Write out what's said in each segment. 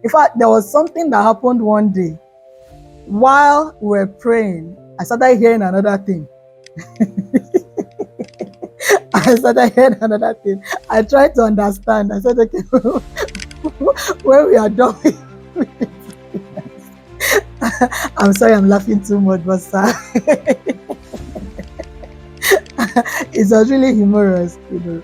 In fact, there was something that happened one day. While we were praying, I started hearing another thing. I started hearing another thing. I tried to understand. I said, okay, when we are done with it, I'm sorry I'm laughing too much, but sir, it was really humorous, you know.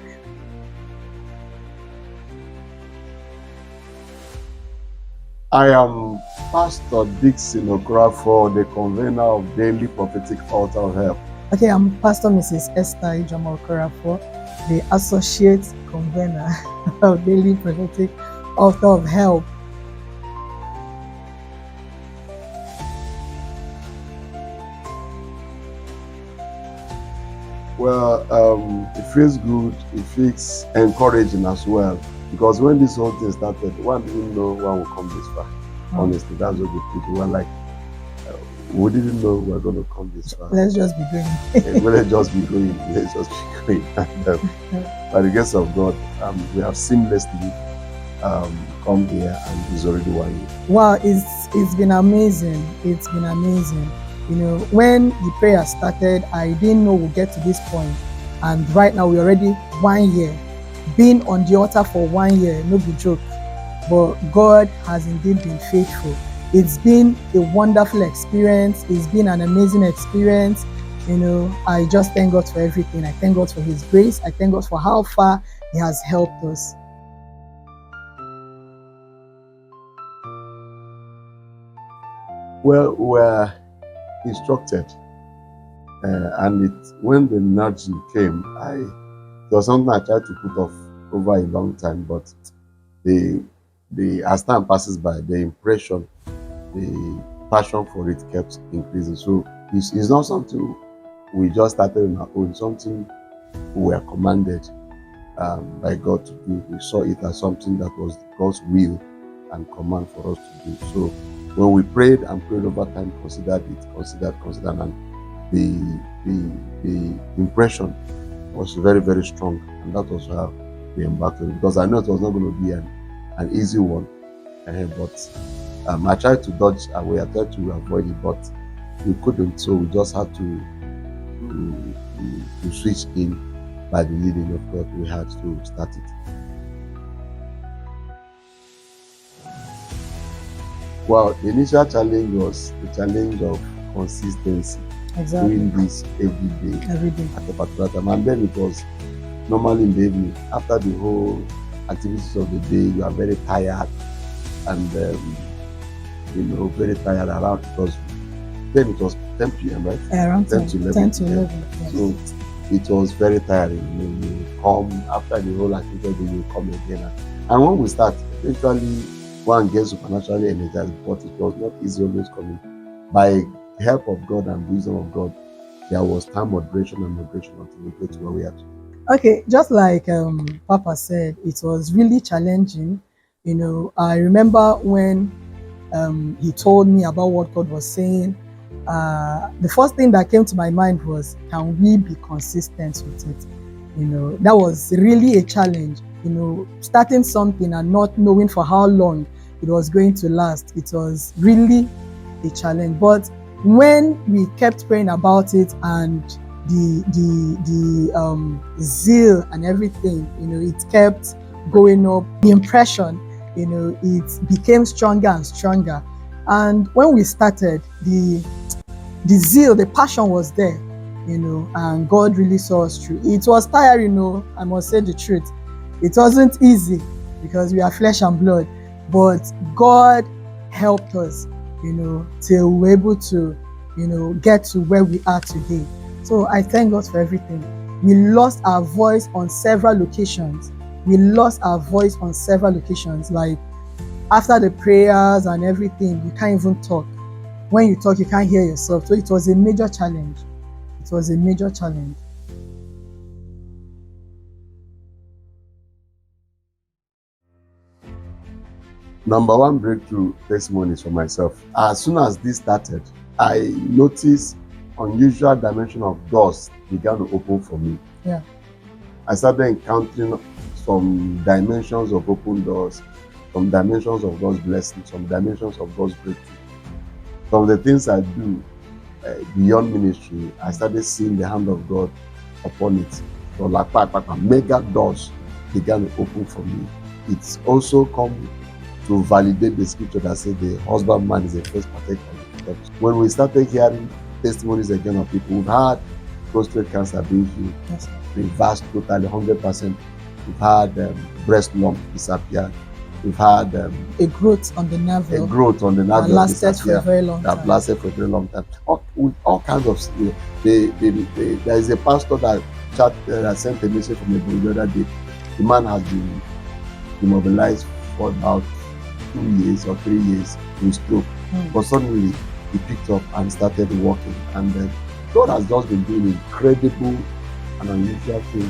I am Pastor Dickson OKOROAFOR, the convener of Daily Prophetic Altar of Help. Okay, I'm Pastor Mrs. Esther OKOROAFOR, the Associate Convener of Daily Prophetic Altar of Help. Well, it feels good, it feels encouraging as well. Because when this whole thing started, one didn't know one would come this far. Honestly, that's what the people were like. We didn't know we were going to come this far. Let's just be going. Let's just be going. Let's just be going. And, by the grace of God, we have seamlessly come here, and it's already 1 year. Wow, it's been amazing. It's been amazing. You know, when the prayer started, I didn't know we'll get to this point, and right now we're already 1 year. Being on the altar for 1 year, no be joke, but God has indeed been faithful. It's been a wonderful experience. It's been an amazing experience. You know, I just thank God for everything. I thank God for His grace. I thank God for how far He has helped us. Well, we're instructed, and when the nudging came, it was something I tried to put off over a long time, but as time passes by, the impression, the passion for it kept increasing. So it's not something we just started on our own, something we were commanded by God to do. We saw it as something that was God's will and command for us to do. So when we prayed over time, considered, and the impression was very, very strong, and that was how we embarked on it. Because I know it was not going to be an easy one, but I tried to dodge away, I tried to avoid it, but we couldn't. So we just had to switch in by the leading of God. We had to start it. Well, the initial challenge was the challenge of consistency. Exactly. Doing this every day at a particular time. And then it was normally in the evening. After the whole activities of the day, you are very tired, and very tired around, because then it was 10 p.m., right? Around 10 to 11. 10 to 11. Yes. So it was very tiring. You come after the whole activity, you come again. And when we start, eventually one gets supernaturally energized, but it was not easy always coming. By the help of God and wisdom of God, there was time moderation until we get to where we are today. Okay, just like Papa said, it was really challenging. You know, I remember when he told me about what God was saying. The first thing that came to my mind was, can we be consistent with it? You know, that was really a challenge. You know, starting something and not knowing for how long it was going to last. It was really a challenge. But when we kept praying about it, and the zeal and everything, you know, it kept going up. The impression, you know, it became stronger and stronger. And when we started, the zeal, the passion was there, you know, and God really saw us through. It was tiring, you know, I must say the truth. It wasn't easy because we are flesh and blood, but God helped us, you know, till we were able to, you know, get to where we are today. So I thank God for everything. We lost our voice on several locations. Like after the prayers and everything, you can't even talk. When you talk, you can't hear yourself. So it was a major challenge. Number one breakthrough testimonies for myself. As soon as this started, I noticed unusual dimension of doors began to open for me. Yeah. I started encountering some dimensions of open doors. some dimensions of God's blessing, some dimensions of God's breakthrough. Some of the things I do beyond ministry, I started seeing the hand of God upon it. So like mega doors began to open for me. It's also come to validate the scripture that says the husbandman is the first partaker of the steps. When we started hearing testimonies again of people who've had prostate cancer being healed, Yes. reversed totally 100%. We've had breast lump disappear. We've had A growth on the navel. a growth on the That navel lasted for disappear. a very long That time. lasted for a very long time. With all kinds of there is a pastor that sent a message from the other day. The man has been immobilized for about 2 years or 3 years with stroke. But suddenly he picked up and started walking. And God has just been doing incredible and unusual things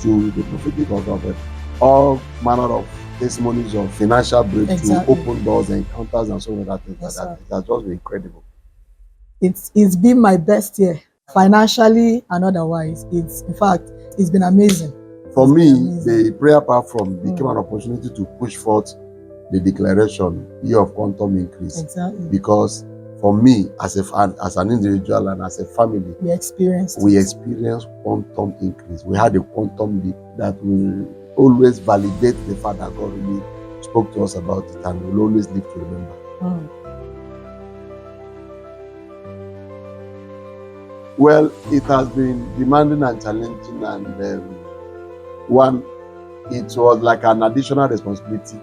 to the prophetic of all manner of testimonies of financial breakthrough, Exactly. open doors, encounters, and so on. That Yes, it sir. has just been incredible. It's been my best year, financially and otherwise. In fact, it's been amazing. For It's me, been amazing. the prayer platform became an opportunity to push forth the declaration, year of quantum increase. Exactly. Because for me, as an individual and as a family, We experienced quantum increase. We had a quantum leap that will always validate the fact that God really spoke to us about it and will always live to remember. Well, it has been demanding and challenging, and it was like an additional responsibility.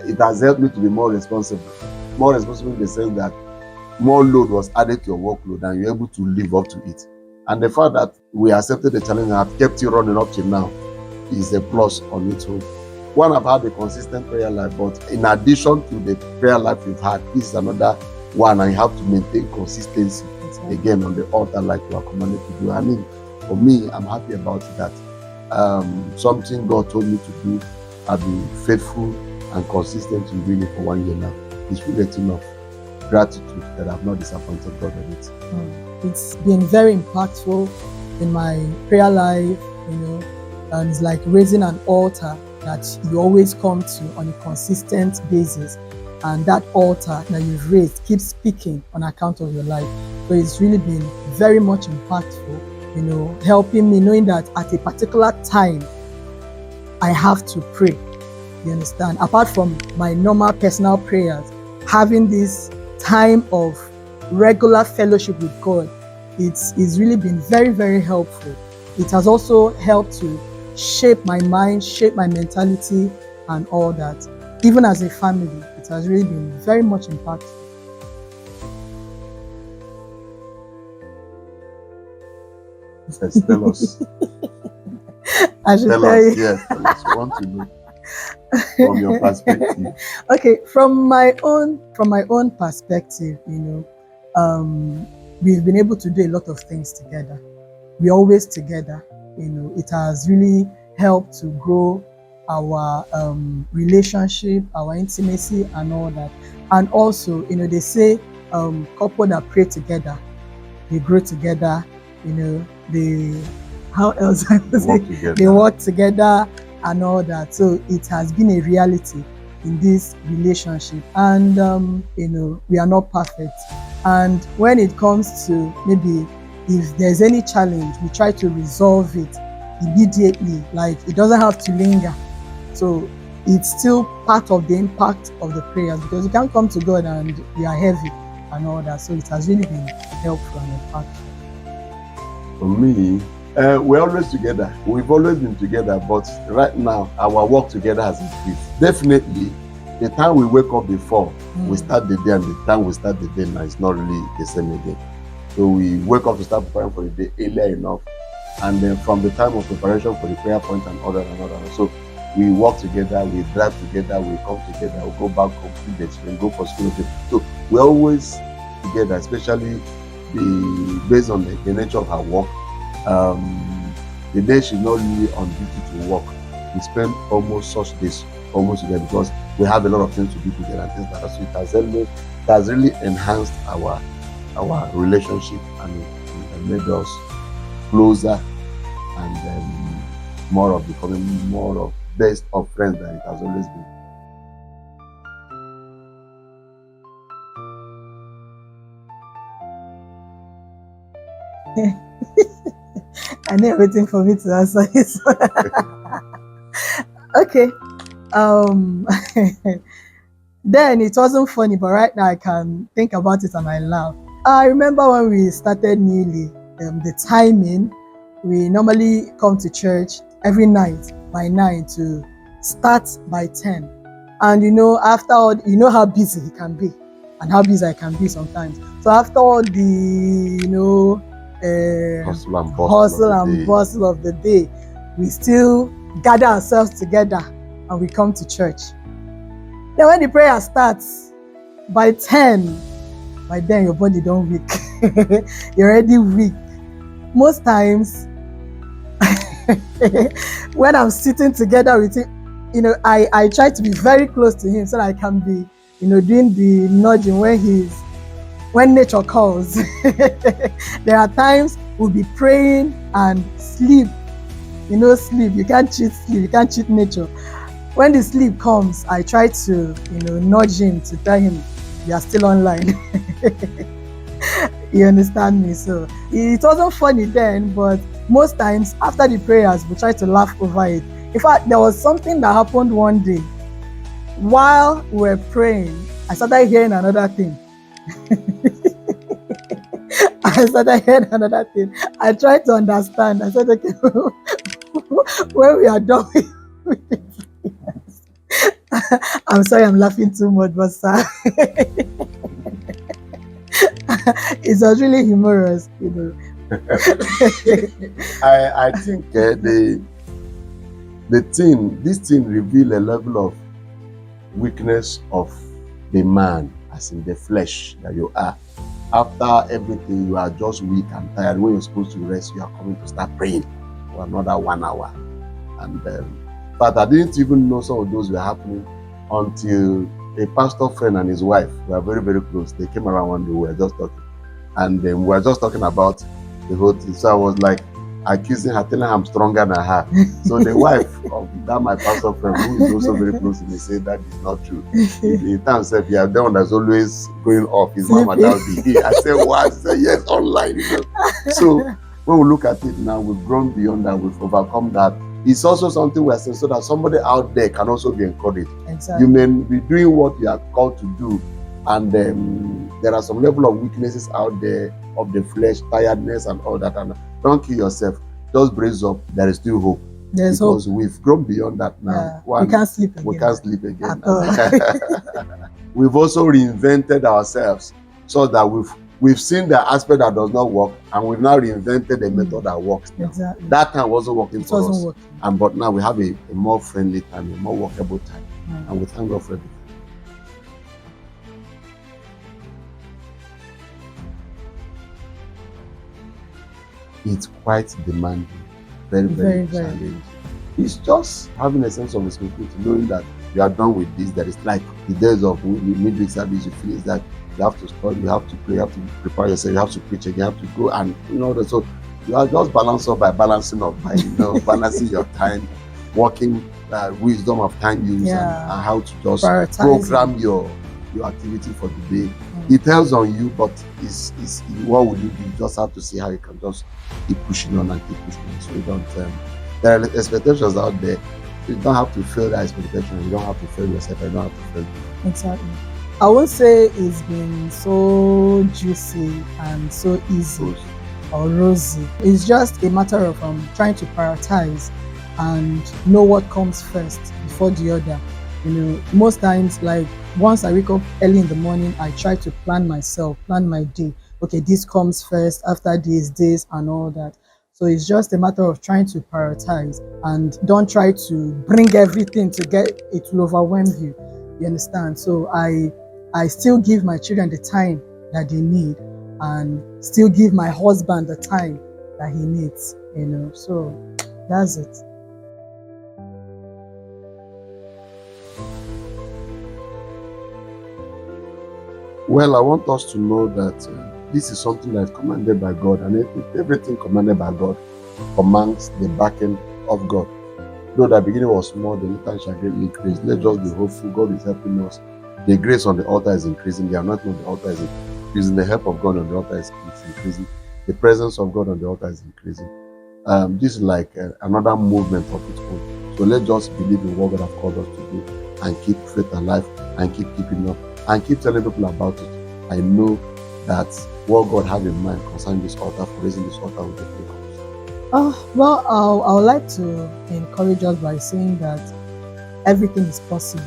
It has helped me to be more responsible in the sense that more load was added to your workload and you're able to live up to it. And the fact that we accepted the challenge and have kept it running up till now is a plus on its own. One, I've had a consistent prayer life, but in addition to the prayer life you've had, this is another one, and you have to maintain consistency again on the altar like you are commanded to do. I mean, for me, I'm happy about it that something God told me to do, I've been faithful and consistent in doing it for 1 year now. It's really a thing of gratitude that I've not disappointed God on it. It's been very impactful in my prayer life, and it's like raising an altar that you always come to on a consistent basis, and that altar that you've raised keeps speaking on account of your life. So it's really been very much impactful, helping me knowing that at a particular time I have to pray. You understand? Apart from my normal personal prayers, having this time of regular fellowship with God, it's really been very, very helpful. It has also helped to shape my mind, shape my mentality, and all that. Even as a family, it has really been very much impactful. Yes, tell us. I should Tell tell us, you. yes, tell us. We want to know from your perspective. Okay, from my own perspective, we've been able to do a lot of things together. We're always together. It has really helped to grow our relationship, our intimacy, and all that. And also, they say couple that pray together, they grow together. How else I would say? They work together and all that. So it has been a reality in this relationship, and we are not perfect. And when it comes to maybe if there's any challenge, we try to resolve it immediately. Like, it doesn't have to linger. So it's still part of the impact of the prayers, because you can't come to God and you are heavy and all that. So it has really been helpful and impactful. For me, we're always together. We've always been together, but right now our work together has increased. Definitely, the time we wake up before we start the day and the time we start the day now is not really the same again. So we wake up to start preparing for the day earlier enough, and then from the time of preparation for the prayer point and other. So we work together, we drive together, we come together, we go back home, feed the children, go for school. So we're always together, especially based on the nature of her work. The day she's not really on duty to work, we spend almost such days almost together, because we have a lot of things to do together and things like that. So it has really enhanced our relationship and made us closer, and becoming more of best of friends than it has always been. And then waiting for me to answer this. Okay. Um then it wasn't funny, but right now I can think about it and I laugh. I remember when we started newly, the timing, we normally come to church every night by 9 to start by 10. And after all, how busy he can be and how busy I can be sometimes. So after all the, hustle and bustle of the day, we still gather ourselves together and we come to church. Then when the prayer starts by 10, by then your body don't weak. You're already weak. Most times, when I'm sitting together with him, I try to be very close to him so that I can be, doing the nudging when nature calls. There are times we'll be praying and sleep. Sleep. You can't cheat sleep. You can't cheat nature. When the sleep comes, I try to, nudge him to tell him you are still online. You understand me? So it wasn't funny then, but most times after the prayers, we try to laugh over it. In fact, there was something that happened one day. While we were praying, I started hearing another thing. I tried to understand. I said, okay, when we are done with it, I'm sorry I'm laughing too much, but sir, it was really humorous, I think this thing reveal a level of weakness of the man, as in the flesh that you are. After everything, you are just weak and tired. When you're supposed to rest, you are coming to start praying for another 1 hour. And but I didn't even know some of those were happening until a pastor friend and his wife were very, very close. They came around one day, we were just talking. And we were just talking about the whole thing. So I was like accusing her, telling her I'm stronger than her. So the wife of that my pastor friend, who is also very close to me, said that is not true. In terms of the one that's always going off, his mama that be. I said, what? She said, yes, online. So when we look at it now, we've grown beyond that, we've overcome that. It's also something we're saying so that somebody out there can also be encouraged. Exactly. You may be doing what you are called to do, and there are some level of weaknesses out there of the flesh, tiredness and all that. And don't kill yourself. Just brace up. There is still hope. There's because hope. We've grown beyond that now. Yeah. One, we can't sleep again. We can't sleep again. We've also reinvented ourselves so that we've seen the aspect that does not work, and we've now reinvented a method that works now. Exactly. That time wasn't working for us. Working. But now we have a more friendly time, a more workable time. And we thank God for everything. It's quite demanding, very, very challenging. It's just having a sense of responsibility, knowing that you are done with this. That is like the days of midweek service. You feel that you have to study, you have to pray, you have to prepare yourself, you have to preach, and you have to go, and so you are just balanced up by balancing up by balancing your time, working wisdom of time use, and how to just program your activity for the day. It tells on you, but it's what will you do? You just have to see how you can just keep pushing on and keep pushing on. So you don't there are expectations out there. You don't have to fail that expectation. You don't have to fail yourself. You don't have to fail. Exactly. I won't say it's been so juicy and so easy or rosy. It's just a matter of trying to prioritize and know what comes first before the other. Most times, like once I wake up early in the morning, I try to plan my day. Okay, this comes first, after this, and all that. So it's just a matter of trying to prioritize and don't try to bring everything to get it will overwhelm you. You understand? So I still give my children the time that they need and still give my husband the time that he needs, So that's it. Well, I want us to know that this is something that is commanded by God, and everything commanded by God commands the backing of God. Though the beginning was small, the later shall greatly increase. Let's just be hopeful. God is helping us. The grace on the altar is increasing. The anointing on the altar is increasing. The help of God on the altar is increasing. the presence of God on the altar is increasing. This is like another movement of its own. So let's just believe in what God has called us to do and keep faith alive and keep keeping up and keep telling people about it. I know that what God has in mind concerning this altar, for raising this altar, will definitely come. Well, I would like to encourage us by saying that everything is possible.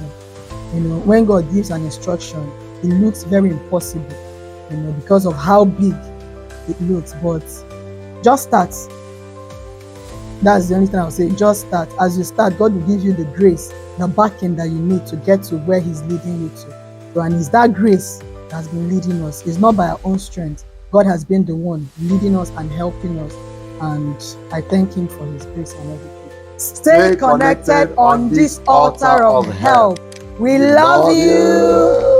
When God gives an instruction, it looks very impossible, because of how big it looks. But just start. That's the only thing I'll say. Just start. As you start, God will give you the grace, the backing that you need to get to where He's leading you to. So, and it's that grace that has been leading us. It's not by our own strength. God has been the one leading us and helping us. And I thank Him for His grace and everything. Stay connected on this altar of help. We love you.